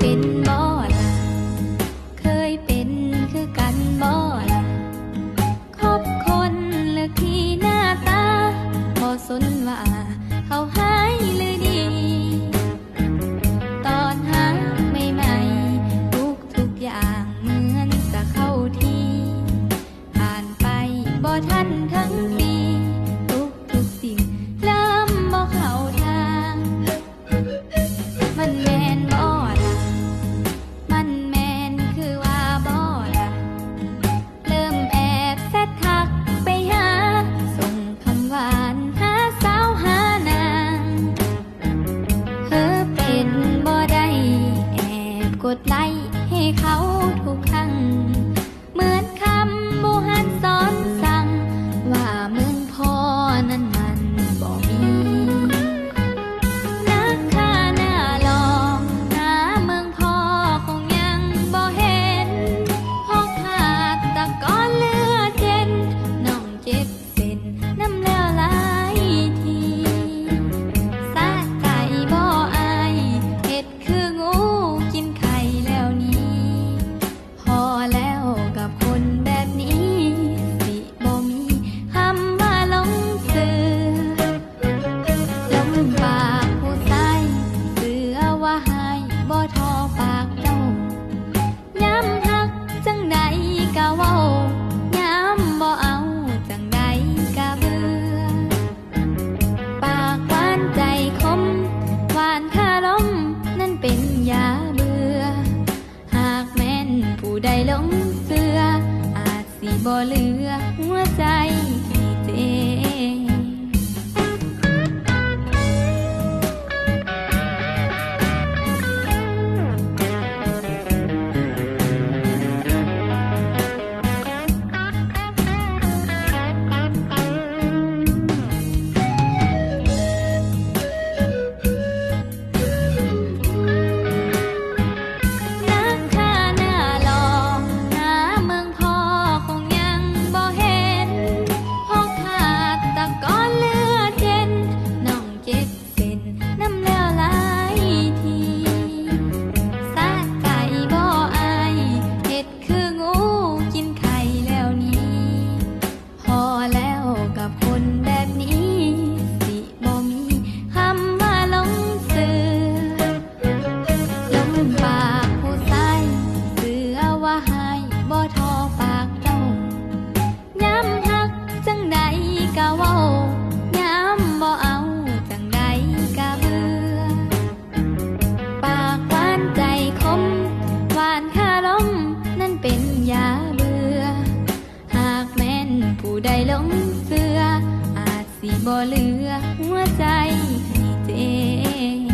เป็นบ่ล่ะเคยเป็นคือกันบ่ล่ะคบคนเลือกที่หน้าตาบ่สนว่าเขาหายหรือดีตอนหาใหม่ๆทุกอย่างเหมือนจะเข้าที่ผ่านไปบ่ทันทั้งปีทุกสิ่งเริ่มบ่เข้าทางมันแม่นบ่ล่ะมันแม่นคือว่าบ่ล่ะเริ่มแอบแซดทักไปหาส่งคำหวานหาสาวหานางเป็นบ่ได้แอบกดไลค์ให้เขาทุกครั้งเหมือนคำโบราณสอนสั่งว่าเมืองพ่อนั้นมันบ่มีนักฆ่าหน้าลองหาเมืองพ่อคงยังบ่เห็นพอขาดตะกอนเลือดเย็นน้องเจ็บเป็นน้ำแล้วหลายทีสะใจบ่อายเฮ็ดคืองูกินไข่แล้วนี้พอแล้วกับคนแบบนี้สิบ่มีคำว่าหลงเสือลมปากผู้ชายเสือว่าหายบ่ทอปากเจ้าย้ำหักจังใดก็เว้าย้ำบ่เอาจังใดก็เบื่อปากหวานใจคมหวานคาลมนั่นเป็นยาเบื่อหากแม่นผู้ใดหลงเสืออาจสิบ่เหลือหัวใจให้เจ็บ นักฆ่าหน้าหลอกหาเมืองพ่อคงยังบ่เห็นพอขาดตะกอนเลือดเย็นน้องเจ็บเป็นน้ำแล้วหลายทีสะใจบ่อายเฮ็ดคืองูกินไข่แล้วนี้พอแล้วกับคนแบบนี้สิบ่มีคำว่าหลงเสือลมปากผู้ชายเสือว่าหายบ่ทอปากเจ้าย้ำหักจังใดก็เว้าย้ำบ่เอาจังใดก็เบื่อปากหวานใจคมหวานคาลมนั่นเป็นยาเบื่อหากแม่นผู้ใดหลงเสืออาจสิบ่เหลือหัวใจให้เจ็บ